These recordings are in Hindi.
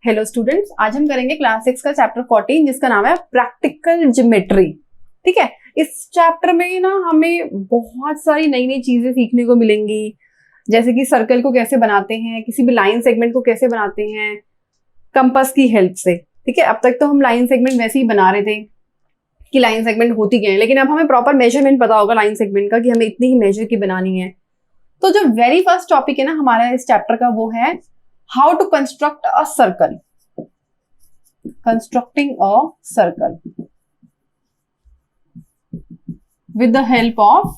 हेलो स्टूडेंट्स, आज हम करेंगे क्लास 6 का चैप्टर 14 जिसका नाम है प्रैक्टिकल ज्योमेट्री। ठीक है, इस चैप्टर में ना हमें बहुत सारी नई नई चीजें सीखने को मिलेंगी, जैसे कि सर्कल को कैसे बनाते हैं, किसी भी लाइन सेगमेंट को कैसे बनाते हैं कंपास की हेल्प से। ठीक है, अब तक तो हम लाइन सेगमेंट वैसे ही बना रहे थे कि लाइन सेगमेंट होती क्या है, लेकिन अब हमें प्रॉपर मेजरमेंट पता होगा लाइन सेगमेंट का कि हमें इतनी ही मेजर की बनानी है। तो जो वेरी फर्स्ट टॉपिक है ना हमारा इस चैप्टर का, वो है how to construct a circle. Constructing a circle with the help of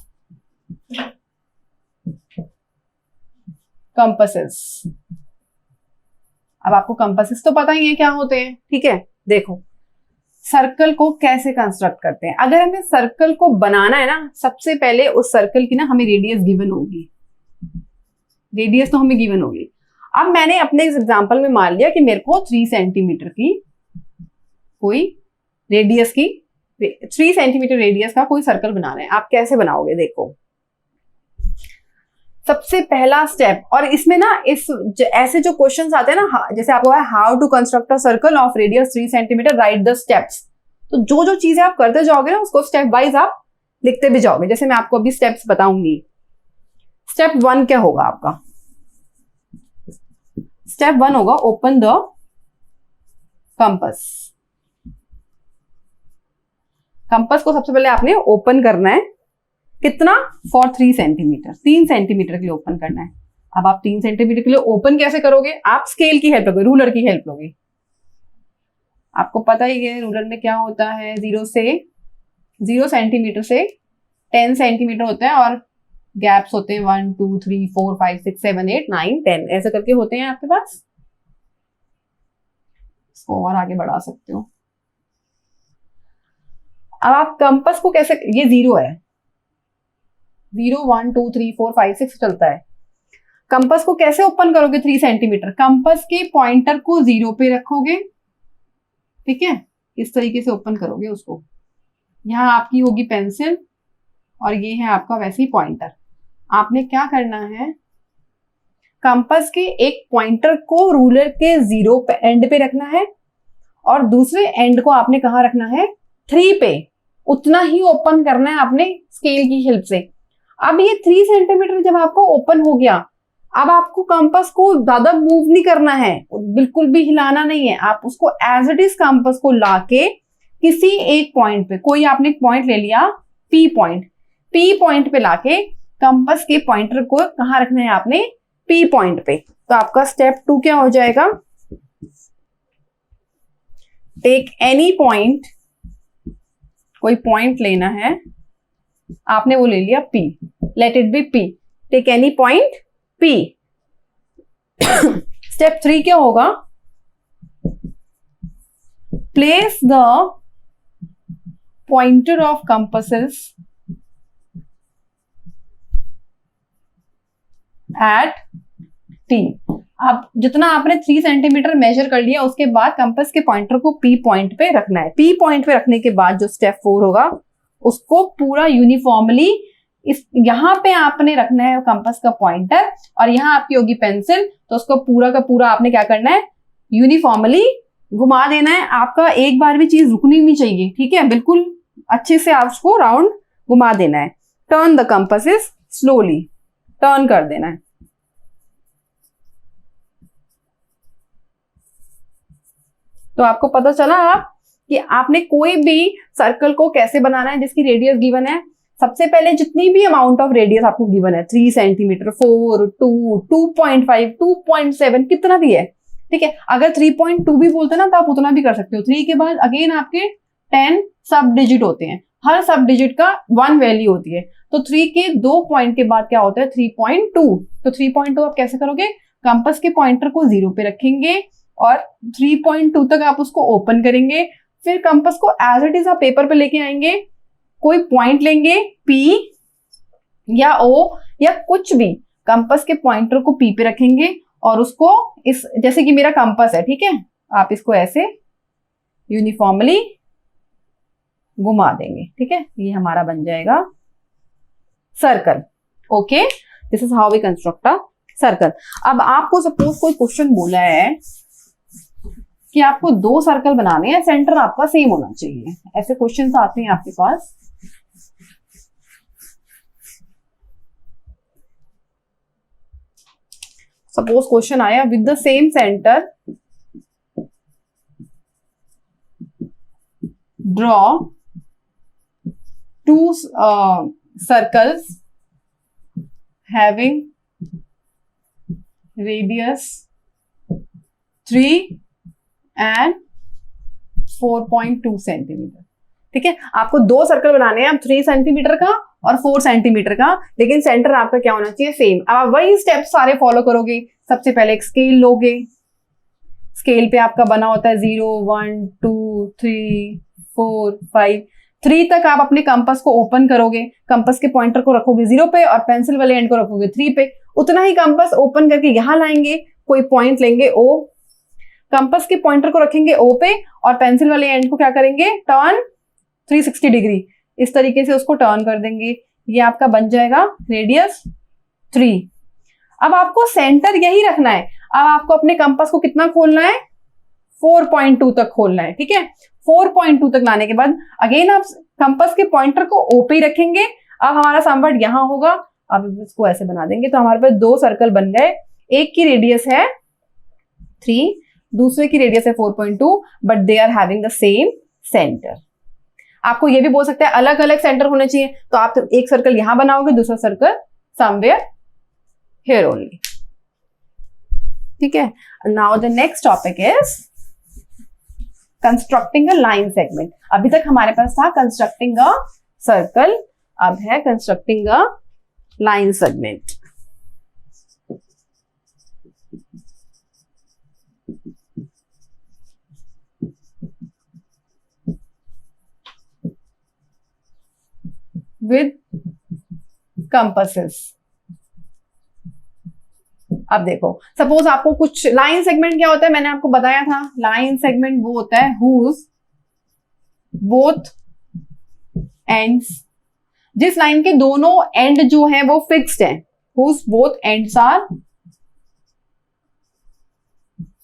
compasses. अब आपको कंपासेस तो पता ही है क्या होते हैं। ठीक है, देखो सर्कल को कैसे कंस्ट्रक्ट करते हैं। अगर हमें सर्कल को बनाना है ना, सबसे पहले उस सर्कल की ना हमें रेडियस गिवन होगी। रेडियस तो हमें गिवन होगी। अब मैंने अपने इस एग्जांपल में मान लिया कि मेरे को 3 सेंटीमीटर की कोई रेडियस की 3 सेंटीमीटर रेडियस का कोई सर्कल बनाना है। आप कैसे बनाओगे, देखो सबसे पहला स्टेप, और इसमें ना ऐसे जो क्वेश्चंस आते हैं ना, जैसे आपको है how to construct a circle of radius 3 centimetre, write the steps. तो जो जो चीजें आप करते जाओगे ना उसको स्टेप वाइज आप लिखते भी जाओगे। जैसे मैं आपको अभी स्टेप्स बताऊंगी। स्टेप 1 क्या होगा आपका? स्टेप 1 होगा ओपन द कंपास। कंपास को सबसे पहले आपने ओपन करना है। कितना? फॉर 3 सेंटीमीटर, 3 सेंटीमीटर के लिए ओपन करना है। अब आप 3 सेंटीमीटर के लिए ओपन कैसे करोगे? आप स्केल की हेल्प लोगे, रूलर की हेल्प लोगे। आपको पता ही है रूलर में क्या होता है, 0 सेंटीमीटर से 10 सेंटीमीटर होता है, और गैप्स होते हैं 1 2 3 4 5 6 7 8 9 10 ऐसे करके होते हैं आपके पास। इसको और आगे बढ़ा सकते हो। अब आप कंपास को कैसे, ये 0 है, 0 1 2 3 4 5 6 चलता है। कंपास को कैसे ओपन करोगे 3 सेंटीमीटर? कंपास के पॉइंटर को 0 पे रखोगे। ठीक है, इस तरीके से ओपन करोगे उसको। यहां आपकी होगी पेंसिल और ये है आपका वैसे ही पॉइंटर। आपने क्या करना है, कंपास के एक पॉइंटर को रूलर के 0 पे एंड पे रखना है, और दूसरे एंड को आपने कहां रखना है? 3 पे। उतना ही ओपन करना है आपने स्केल की हेल्प से। अब ये 3 सेंटीमीटर जब आपको ओपन हो गया, अब आपको कंपास को ज्यादा मूव नहीं करना है, बिल्कुल भी हिलाना नहीं है। आप उसको एज इट इज कंपास को लाके किसी एक पॉइंट पे, कोई आपने पॉइंट ले लिया पी पॉइंट पे लाके कंपास के पॉइंटर को कहां रखना है आपने? पी पॉइंट पे। तो आपका स्टेप 2 क्या हो जाएगा? टेक एनी पॉइंट, कोई पॉइंट लेना है आपने, वो ले लिया P, let it be P. Take any point P. Step 3 क्या होगा? Place the pointer of compasses at T. अब जितना आपने 3 सेंटीमीटर मेजर कर लिया, उसके बाद कंपास के पॉइंटर को पी पॉइंट पे रखना है। पी पॉइंट पे रखने के बाद जो स्टेप 4 होगा, उसको पूरा यूनिफॉर्मली यहां पे आपने रखना है कंपास का पॉइंटर, और यहां आपकी होगी पेंसिल। तो उसको पूरा का पूरा आपने क्या करना है? यूनिफॉर्मली घुमा देना है। आपका एक बार भी चीज रुकनी नहीं चाहिए। ठीक है, बिल्कुल अच्छे से आप उसको राउंड घुमा देना है। Turn the compasses slowly, turn कर देना है। तो आपको पता चला कि आपने कोई भी सर्कल को कैसे बनाना है जिसकी रेडियस गिवन है। सबसे पहले जितनी भी अमाउंट ऑफ रेडियस आपको गिवन है, 3 सेंटीमीटर, 4 2 2.5 2.7 कितना भी है। ठीक है, अगर 3.2 भी बोलते ना तो आप उतना भी कर सकते हो। 3 के बाद अगेन आपके 10 सब डिजिट होते हैं, हर सब डिजिट का 1 वैल्यू होती है। तो 3 के 2 पॉइंट के बाद क्या होता है? 3.2। तो 3.2 आप कैसे करोगे? कंपास के पॉइंटर को 0 पे रखेंगे और 3.2 तक आप उसको ओपन करेंगे। फिर कंपास को एज इट इज आप पेपर पे लेके आएंगे, कोई पॉइंट लेंगे P या O या कुछ भी, कंपास के पॉइंटर को P पे रखेंगे और उसको इस, जैसे कि मेरा कंपास है, ठीक है, आप इसको ऐसे यूनिफॉर्मली घुमा देंगे। ठीक है, ये हमारा बन जाएगा circle. Okay, this is how we construct a circle. अब आपको सपोज कोई क्वेश्चन बोला है कि आपको 2 सर्कल बनाने हैं, सेंटर आपका सेम होना चाहिए। ऐसे क्वेश्चंस आते हैं आपके पास। सपोज क्वेश्चन आया with the same centre draw 2 circles having radius 3 and 4.2 centimetre. ठीक है, आपको 2 सर्कल बनाने हैं, आप 3 सेंटीमीटर का और 4 सेंटीमीटर का, लेकिन सेंटर आपका क्या होना चाहिए, सेम। अब आप वही स्टेप सारे फॉलो करोगे। सबसे पहले एक स्केल लोगे, स्केल पे आपका बना होता है 0 1 2 3 4 5 3 तक आप अपने कंपास को ओपन करोगे, कंपास के पॉइंटर को रखोगे 0 पे और पेंसिल वाले एंड को रखोगे 3 पे। उतना ही कंपास ओपन करके यहां लाएंगे, कोई पॉइंट लेंगे O, कंपास के पॉइंटर को रखेंगे O पे और पेंसिल वाले एंड को क्या करेंगे, टर्न 360 डिग्री, इस तरीके से उसको टर्न कर देंगे। ये आपका बन जाएगा रेडियस 3। अब आपको सेंटर यही रखना है। अब आपको अपने कंपास को कितना खोलना है, 4.2 तक खोलना है। ठीक है, 4.2 तक लाने के बाद अगेन आप कंपास के पॉइंटर को O पे ही रखेंगे। अब हमारा समवर्ड यहां होगा, अब इसको ऐसे बना देंगे तो हमारे पास 2 सर्कल बन गए। एक की रेडियस है 3, दूसरे की रेडियस है 4.2, but they are having the same centre. आपको ये भी बोल सकते हैं अलग अलग सेंटर होने चाहिए, तो आप एक सर्कल यहां बनाओगे, दूसरा सर्कल समवेयर हियर ओनली। ठीक है, now the next topic is constructing a line segment. अभी तक हमारे पास था कंस्ट्रक्टिंग अ सर्कल, अब है constructing a line segment. With compasses. अब देखो, सपोज आपको कुछ लाइन सेगमेंट क्या होता है, मैंने आपको बताया था, लाइन सेगमेंट वो होता है हुज बोथ एंड्स, जिस लाइन के दोनों एंड जो है वो फिक्स्ड है, whose both ends are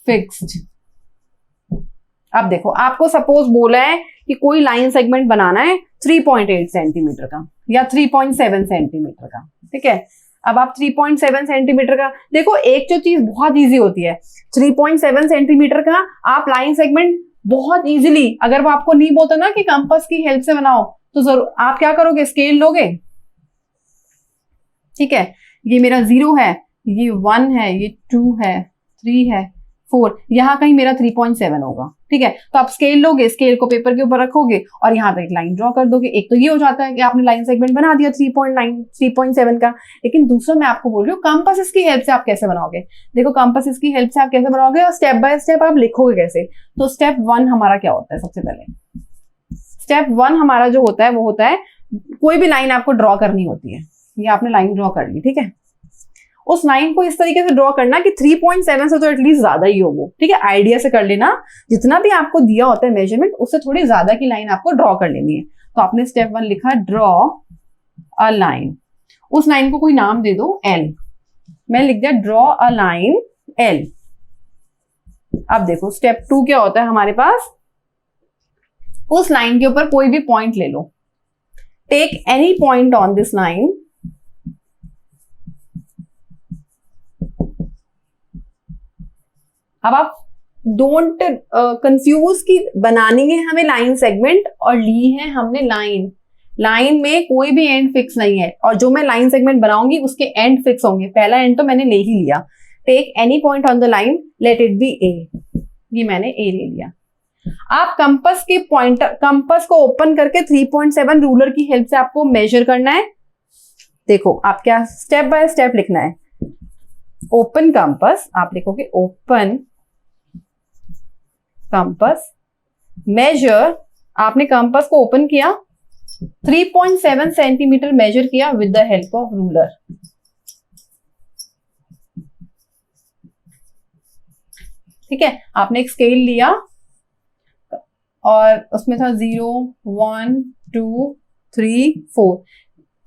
fixed. अब देखो, आपको सपोज बोला है कि कोई लाइन सेगमेंट बनाना है 3.8 सेंटीमीटर का या 3.7 सेंटीमीटर का। ठीक है, अब आप 3.7 सेंटीमीटर का देखो, एक जो चीज बहुत इजी होती है, 3.7 सेंटीमीटर का आप लाइन सेगमेंट बहुत इजीली, अगर वो आपको नहीं बोलता ना कि कंपास की हेल्प से बनाओ, तो जरूर आप क्या करोगे, स्केल लोगे। ठीक है, ये मेरा 0 है, ये 1 है, ये 2 है, 3 है, 4, यहां कहीं मेरा 3.7 होगा। ठीक है, तो आप स्केल लोगे, स्केल को पेपर के ऊपर रखोगे और यहां पर एक लाइन ड्रॉ कर दोगे। एक तो ये हो जाता है कि आपने लाइन सेगमेंट बना दिया 3.9 3.7 का, लेकिन दूसरा मैं आपको बोल रही हूँ कंपास की हेल्प से आप कैसे बनाओगे। देखो, कंपास की हेल्प से आप कैसे बनाओगे और स्टेप बाय स्टेप आप लिखोगे कैसे। तो स्टेप 1 हमारा क्या होता है, सबसे पहले स्टेप 1 हमारा जो होता है वो होता है, कोई भी लाइन आपको ड्रॉ करनी होती है। ये आपने लाइन ड्रॉ कर ली, ठीक है, उस लाइन को इस तरीके से ड्रॉ करना कि 3.7 से तो एटलीस्ट ज्यादा ही हो वो। ठीक है, आइडिया से कर लेना, जितना भी आपको दिया होता है मेजरमेंट उससे थोड़ी ज्यादा की लाइन आपको ड्रॉ कर लेनी है। तो आपने स्टेप 1 लिखा ड्रॉ अ लाइन, उस लाइन को कोई नाम दे दो L, मैं लिख दिया ड्रॉ अ लाइन L। अब देखो स्टेप 2 क्या होता है हमारे पास, उस लाइन के ऊपर कोई भी पॉइंट ले लो, take any point on this line, अब आप डोंट कंफ्यूज कि बनानी है हमें लाइन सेगमेंट और ली है हमने लाइन। लाइन में कोई भी एंड फिक्स नहीं है, और जो मैं लाइन सेगमेंट बनाऊंगी उसके एंड फिक्स होंगे। पहला एंड तो मैंने ले ही लिया, take any point on the line, let it be A, ये मैंने A ले लिया। आप कंपास के पॉइंटर, कंपास को ओपन करके 3.7 रूलर की हेल्प से आपको मेजर करना है। देखो आप क्या स्टेप बाय स्टेप लिखना है, ओपन कंपास, आप लिखोगे ओपन कंपास, मेजर, आपने कंपास को ओपन किया, 3.7 सेंटीमीटर मेजर किया with the help of ruler. ठीक है, आपने एक स्केल लिया और उसमें था 0 1 2 3 4,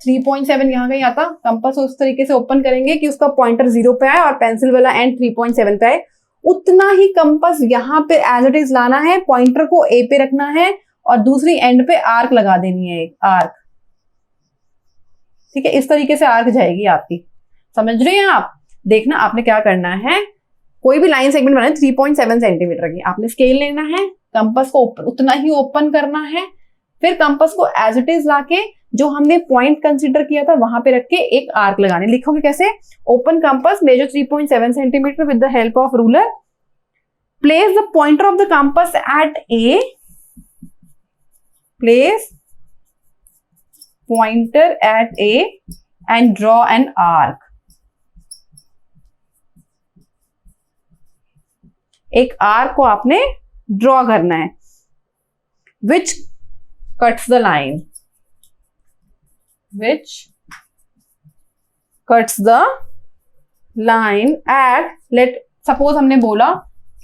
3.7 यहां कहीं आता, कंपास उस तरीके से ओपन करेंगे कि उसका पॉइंटर 0 पे आए और पेंसिल वाला एंड 3.7 पे आए। उतना ही कंपास यहाँ पे एज इट इज लाना है, पॉइंटर को ए पे रखना है और दूसरी एंड पे आर्क लगा देनी है, एक आर्क। ठीक है, इस तरीके से आर्क जाएगी आपकी, समझ रहे हैं आप। देखना आपने क्या करना है, कोई भी लाइन सेगमेंट बनाना है 3.7 सेंटीमीटर की, आपने स्केल लेना है, कंपास को उतना ही ओपन करना है, फिर कंपास को एज इट इज लाके जो हमने पॉइंट कंसीडर किया था वहां पे रख के एक आर्क लगाने। लिखोगे कैसे, open compass measure 3.7 centimetre with the help of ruler, place the pointer of the compass at A, place pointer at A and draw an arc. एक आर्क को आपने ड्रॉ करना है, which cuts the line, which cuts the line at, let suppose हमने बोला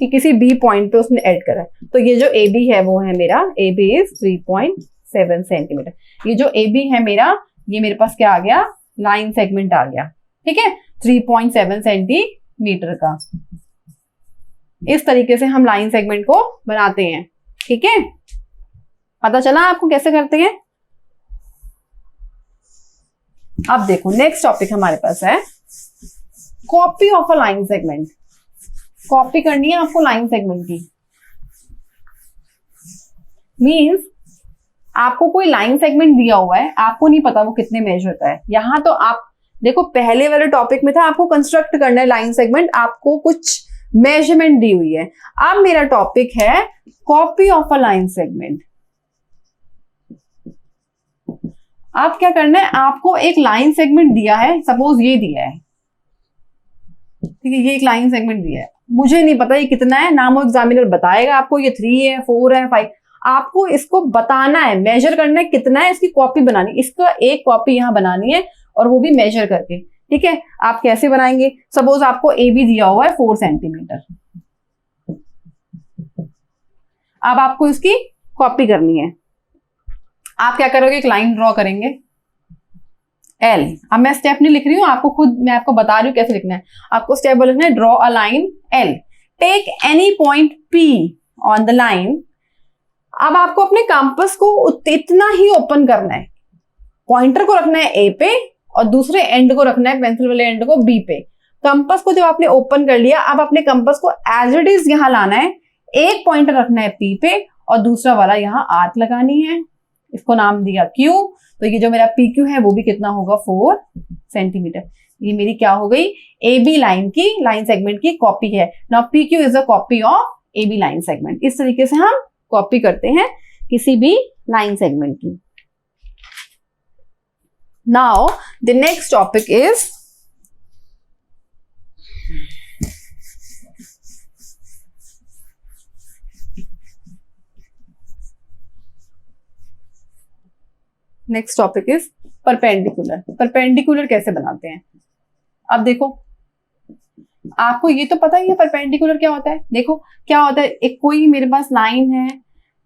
कि किसी B पॉइंट पे उसने ऐड करा है, तो ये जो AB है वो है मेरा, AB is 3.7 सेंटीमीटर। ये जो AB है मेरा, ये मेरे पास क्या आ गया, लाइन सेगमेंट आ गया। ठीक है, 3.7 सेंटीमीटर का। इस तरीके से हम लाइन सेगमेंट को बनाते हैं। ठीक है, पता चला आपको कैसे करते हैं। अब देखो नेक्स्ट टॉपिक हमारे पास है copy of a line segment. Copy करनी है आपको लाइन सेगमेंट की, मींस आपको कोई लाइन सेगमेंट दिया हुआ है, आपको नहीं पता वो कितने मेजर का है। यहां तो आप देखो पहले वाले टॉपिक में था आपको कंस्ट्रक्ट करना है लाइन सेगमेंट, आपको कुछ मेजरमेंट दी हुई है। अब मेरा टॉपिक है copy of a line segment. आप क्या करना है, आपको एक लाइन सेगमेंट दिया है, सपोज ये दिया है, ठीक है, ये एक लाइन सेगमेंट दिया है, मुझे नहीं पता ये कितना है, नाम एग्जामिनर बताएगा आपको ये 3 है 4 है 5, आपको इसको बताना है, मेजर करना है कितना है, इसकी कॉपी बनानी, इसका एक कॉपी यहां बनानी है और वो भी मेजर करके। ठीक है, आप कैसे बनाएंगे, सपोज आपको ए बी दिया हुआ है 4 सेंटीमीटर, अब आपको इसकी कॉपी करनी है। आप क्या करोगे, एक लाइन ड्रॉ करेंगे एल। अब मैं स्टेप नहीं लिख रही हूं, आपको खुद मैं आपको बता रही हूं कैसे लिखना है। आपको स्टेप लिखना है, draw a line L, take any point P on the line. अब आपको अपने कंपास को इतना ही ओपन करना है, पॉइंटर को रखना है ए पे और दूसरे एंड को रखना है, पेंसिल वाले एंड को बी पे। कंपास को जब आपने ओपन कर लिया, अब अपने कंपास को एज इट इज यहां लाना है, एक पॉइंटर रखना है पी पे और दूसरा वाला यहां आर्क लगानी है, इसको नाम दिया क्यू। तो ये जो मेरा पी क्यू है वो भी कितना होगा, 4 सेंटीमीटर। ये मेरी क्या हो गई, ए बी लाइन की, लाइन सेगमेंट की कॉपी है। Now P Q is a copy of A B line segment. इस तरीके से हम कॉपी करते हैं किसी भी लाइन सेगमेंट की। Now the next topic is next topic is perpendicular. Perpendicular कैसे बनाते हैं, अब देखो आपको ये तो पता ही है परपेंडिकुलर क्या होता है। देखो क्या होता है, एक कोई मेरे पास लाइन है,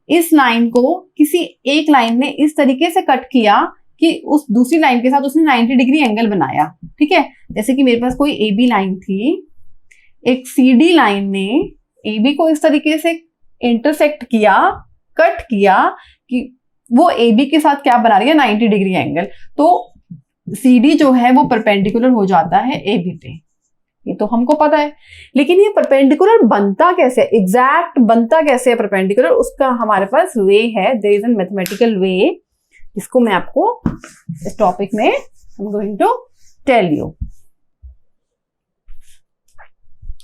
इस लाइन को किसी एक लाइन ने इस तरीके से कट किया कि उस दूसरी लाइन के साथ उसने 90 डिग्री एंगल बनाया। ठीक है, जैसे कि मेरे पास कोई ए बी लाइन थी, एक सी डी लाइन ने ए बी को इस तरीके से इंटरसेक्ट किया, कट किया कि वो ए बी के साथ क्या बना रही है, 90 डिग्री एंगल। तो सी डी जो है वो परपेंडिकुलर हो जाता है ए बी पे, ये तो हमको पता है। लेकिन ये परपेंडिकुलर बनता कैसे, एग्जैक्ट बनता कैसे है परपेंडिकुलर, उसका हमारे पास वे है, there is a mathematical way, जिसको मैं आपको इस टॉपिक में I am going to tell you.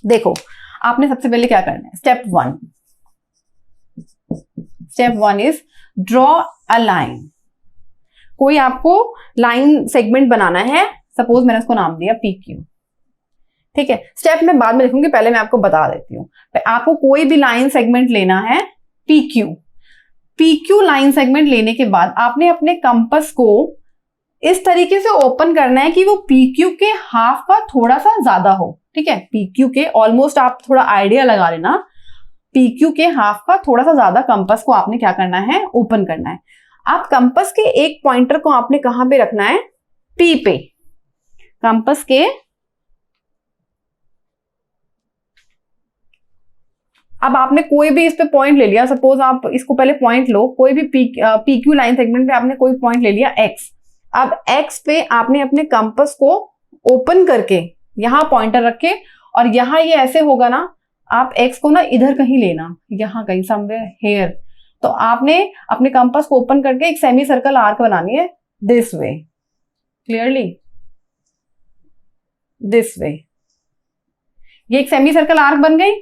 देखो आपने सबसे पहले क्या करना है, step 1। Step 1 is draw a line. कोई आपको लाइन सेगमेंट बनाना है, सपोज मैंने उसको नाम दिया पी क्यू। ठीक है, स्टेप मैं बाद में लिखूंगी, पहले मैं आपको बता देती हूँ। आपको कोई भी लाइन सेगमेंट लेना है P Q. P Q line segment लेने के बाद आपने अपने कंपास को इस तरीके से ओपन करना है कि वो पी क्यू के हाफ का थोड़ा सा ज्यादा हो। ठीक है, पी क्यू के ऑलमोस्ट, आप थोड़ा आइडिया लगा लेना, पी क्यू के हाफ का थोड़ा सा ज्यादा कंपास को आपने क्या करना है, ओपन करना है। आप कंपास के एक पॉइंटर को आपने कहां पे रखना है, पी पे। कंपास के अब आपने कोई भी इस पे पॉइंट ले लिया, सपोज आप इसको पहले पॉइंट लो, कोई भी PQ लाइन सेगमेंट पे आपने कोई पॉइंट ले लिया x। अब x पे आपने अपने कंपास को ओपन करके यहां पॉइंटर रखे, और यहां ये ऐसे होगा ना, आप x को ना इधर कहीं लेना, यहां कहीं समवेयर हेयर। तो आपने अपने कंपास को ओपन करके एक सेमी सर्कल आर्क बनानी है this way, clearly this way. ये एक सेमी सर्कल आर्क बन गई।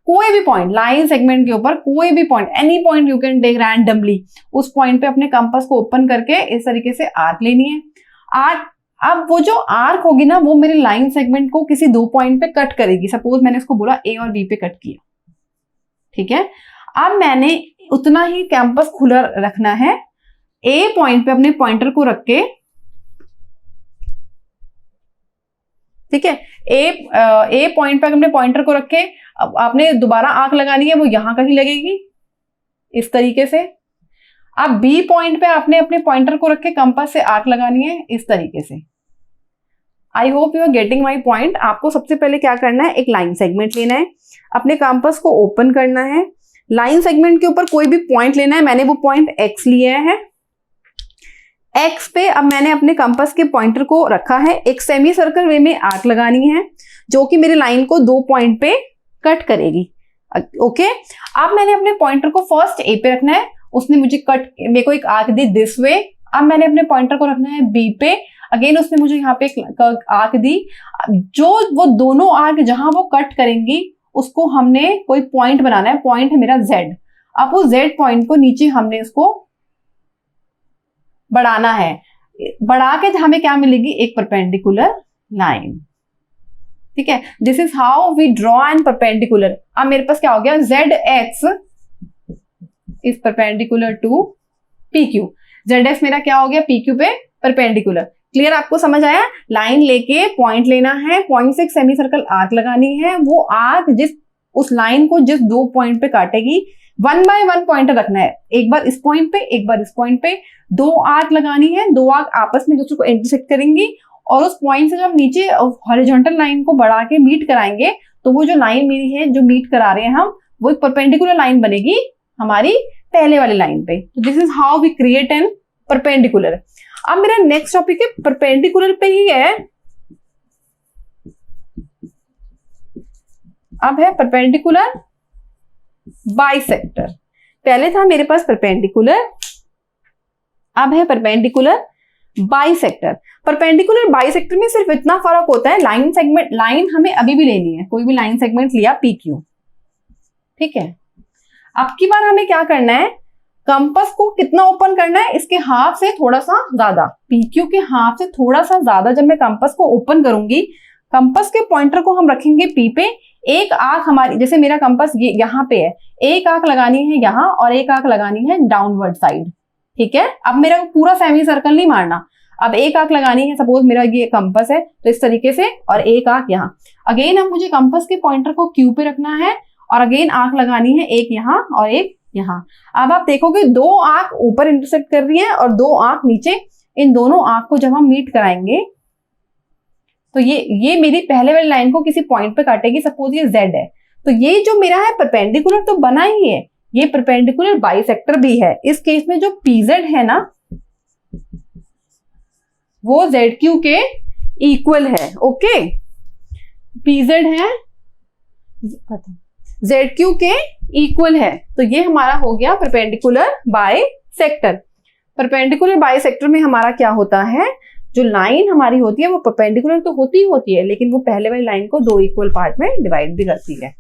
कोई भी पॉइंट लाइन सेगमेंट के ऊपर, कोई भी point, any point you can take randomly, उस पॉइंट पे अपने कंपास को ओपन करके इस तरीके से आर्क लेनी है। आर्क, अब वो जो आर्क होगी ना, वो मेरे लाइन सेगमेंट को किसी 2 पॉइंट पे कट करेगी। सपोज मैंने इसको बोला A और B पे कट किया, ठीक है। अब मैंने उतना ही कैंपस खुला रखना है, A पॉइंट पे अपने पॉइंटर को रख के, ठीक है, ए पॉइंट पे अपने पॉइंटर को रखे, अब आपने दोबारा आंख लगानी है, वो यहां कहीं लगेगी इस तरीके से। अब बी पॉइंट पे आपने अपने पॉइंटर को रखे, कंपास से आंख लगानी है इस तरीके से। I hope you are getting my point. आपको सबसे पहले क्या करना है, एक लाइन सेगमेंट लेना है, अपने कंपास को ओपन करना है, लाइन सेगमेंट के ऊपर कोई भी पॉइंट लेना है। मैंने वो पॉइंट एक्स लिया है, एक्स पे अब मैंने अपने कंपास के पॉइंटर को रखा है, एक सेमी सर्कल वे में आर्क लगानी है जो कि मेरी लाइन को 2 पॉइंट पे कट करेगी। ओके, अब मैंने अपने पॉइंटर को फर्स्ट ए पे रखना है, उसने मुझे मेरे को एक आर्क दी दिस वे। अब मैंने अपने पॉइंटर को रखना है बी पे, अगेन उसने मुझे यहाँ पे एक आर्क दी। जो वो दोनों आर्क जहां वो कट करेंगी उसको हमने कोई पॉइंट बनाना है, पॉइंट है मेरा जेड। अब वो जेड पॉइंट को नीचे हमने इसको बढ़ाना है, बढ़ा के हमें क्या मिलेगी, एक परपेंडिकुलर लाइन, ठीक है। This is how we draw an perpendicular. अब मेरे पास क्या हो गया, Z X is perpendicular to PQ। Z X मेरा क्या हो गया, PQ पे परपेंडिकुलर। क्लियर, आपको समझ आया। लाइन लेके पॉइंट लेना है, पॉइंट से एक सेमी सर्कल आर्क लगानी है, वो आर्क उस लाइन को जिस 2 पॉइंट पे काटेगी, 1 बाय 1 पॉइंटर रखना है, एक बार इस पॉइंट पे, एक बार इस पॉइंट पे, 2 आर्क लगानी है, 2 आर्क आपस में दूसरे को इंटरसेक्ट करेंगी, और उस पॉइंट से जब नीचे हॉरिजॉन्टल लाइन को बढ़ा के मीट कराएंगे, तो वो जो लाइन मेरी है जो मीट करा रहे हैं हम, वो एक परपेंडिकुलर लाइन बनेगी हमारी पहले वाली लाइन पे। तो this is how we create an perpendicular. अब मेरा नेक्स्ट टॉपिक है परपेंडिकुलर पे ही है, अब है परपेंडिकुलर बाइसेक्टर। पहले था मेरे पास परपेंडिकुलर, अब है परपेंडिकुलर बाइसेक्टर। परपेंडिकुलर बाइसेक्टर में सिर्फ इतना फर्क होता है, लाइन सेगमेंट, लाइन हमें अभी भी लेनी है, कोई भी लाइन सेगमेंट लिया PQ, ठीक है। अब की बार हमें क्या करना है, कंपास को कितना ओपन करना है, इसके हाफ से थोड़ा सा ज्यादा, PQ के हाफ से थोड़ा सा ज्यादा जब मैं कंपास को ओपन करूंगी, कंपास के पॉइंटर को हम रखेंगे P पे, एक आंख हमारी, जैसे मेरा कंपास ये यहाँ पे है, एक आंख लगानी है यहाँ और एक आंख लगानी है डाउनवर्ड साइड, ठीक है। अब मेरा पूरा सेमी सर्कल नहीं मारना, अब एक आंख लगानी है, सपोज मेरा ये कंपास है तो इस तरीके से, और एक आंख यहाँ। अगेन अब मुझे कंपास के पॉइंटर को Q पे रखना है, और अगेन आंख लगानी है, एक यहाँ और एक यहाँ। अब आप देखोगे 2 आंख ऊपर इंटरसेक्ट कर रही है और 2 आंख नीचे। इन दोनों आंख को जब हम मीट कराएंगे तो ये मेरी पहले वाली लाइन को किसी पॉइंट पे काटेगी, सपोज ये Z है, तो ये जो मेरा है परपेंडिकुलर तो बना ही है, ये परपेंडिकुलर बाइसेक्टर भी है। इस केस में जो PZ है ना, वो ZQ के इक्वल है, ओके। PZ है ZQ के इक्वल है, तो ये हमारा हो गया परपेंडिकुलर बाइसेक्टर। परपेंडिकुलर बाइसेक्टर में हमारा क्या होता है, जो लाइन हमारी होती है वो परपेंडिकुलर तो होती है, लेकिन वो पहले वाली लाइन को 2 इक्वल पार्ट में डिवाइड भी करती है।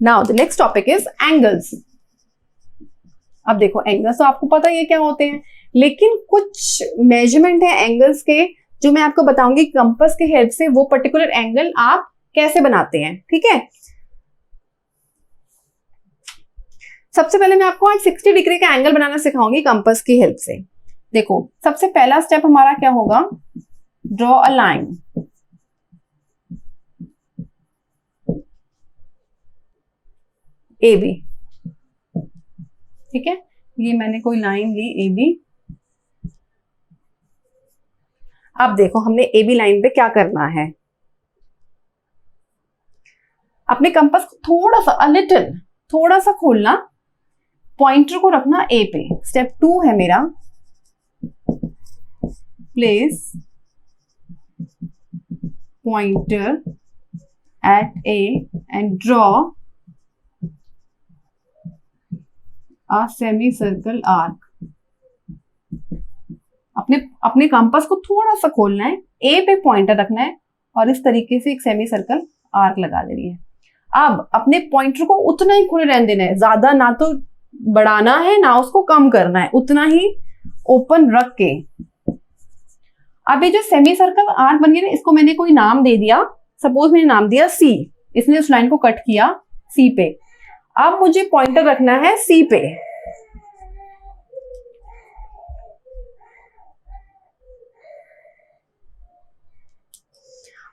Now the next topic is angles. अब देखो एंगल्स तो आपको पता ही है क्या होते हैं, लेकिन कुछ मेजरमेंट है एंगल्स के जो मैं आपको बताऊंगी कंपास के हेल्प से, वो पर्टिकुलर एंगल आप कैसे बनाते हैं, ठीक है। सबसे पहले मैं आपको आज 60 डिग्री का एंगल बनाना सिखाऊंगी कंपास की हेल्प से। देखो सबसे पहला स्टेप हमारा क्या होगा, ड्रॉ अ लाइन। AB, ठीक है, ये मैंने कोई लाइन ली AB, अब देखो हमने ए बी लाइन पे क्या करना है, अपने कंपास को थोड़ा सा लिटिल थोड़ा सा खोलना, पॉइंटर को रखना ए पे। स्टेप 2 है मेरा, place pointer at A and draw a semi circle arc. अपने कंपास को थोड़ा सा खोलना है, ए पे पॉइंटर रखना है और इस तरीके से एक सेमी सर्कल आर्क लगा देनी है। अब अपने पॉइंटर को उतना ही खुले रहने देना है, ज्यादा ना तो बढ़ाना है ना उसको कम करना है, उतना ही ओपन रख के। अब ये जो सेमी सर्कल आर्क बन गया ना, इसको मैंने कोई नाम दे दिया, सपोज मैंने नाम दिया सी, इसने उस लाइन को कट किया सी पे। अब मुझे पॉइंटर रखना है सी पे,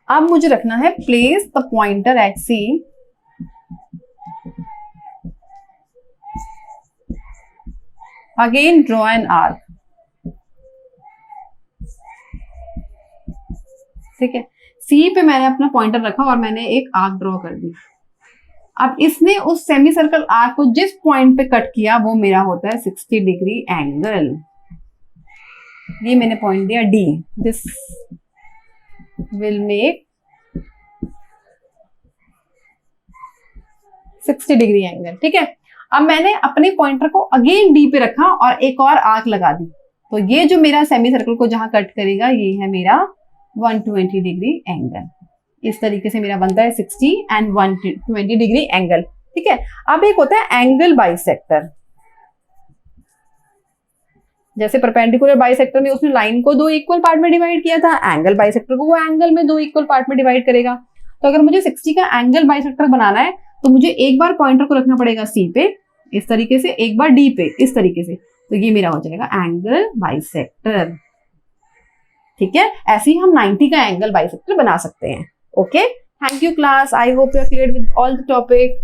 अब मुझे रखना है place the pointer at C again draw an arc. ठीक है, सी पे मैंने अपना पॉइंटर रखा और मैंने एक आर्क ड्रॉ कर दी। अब इसने उस सेमी सर्कल आर्क को जिस पॉइंट पे कट किया वो मेरा होता है 60 डिग्री एंगल। ये मैंने पॉइंट दिया D, this will make 60 degree angle. ठीक है, अब मैंने अपने पॉइंटर को अगेन डी पे रखा और एक और आर्क लगा दी, तो ये जो मेरा सेमी सर्कल को जहां कट करेगा ये है मेरा 120 डिग्री एंगल। इस तरीके से मेरा बनता है 60 एंड 120 डिग्री एंगल। ठीक है, अब एक होता है एंगल बाइसेक्टर। जैसे परपेंडिकुलर बाइसेक्टर में उसने लाइन को 2 इक्वल पार्ट में डिवाइड किया था, एंगल बाइसेक्टर को वो एंगल में 2 इक्वल पार्ट में डिवाइड करेगा। तो अगर मुझे 60 का एंगल बाइसेक्टर बनाना है तो मुझे एक बार पॉइंटर को रखना पड़ेगा सी पे इस तरीके से, एक बार डी पे इस तरीके से, तो ये मेरा हो जाएगा एंगल बाइसेक्टर। ठीक है, ऐसे ही हम 90 का एंगल बाइसेक्टर बना सकते हैं। Okay, thank you class, I hope you are clear with all the topic.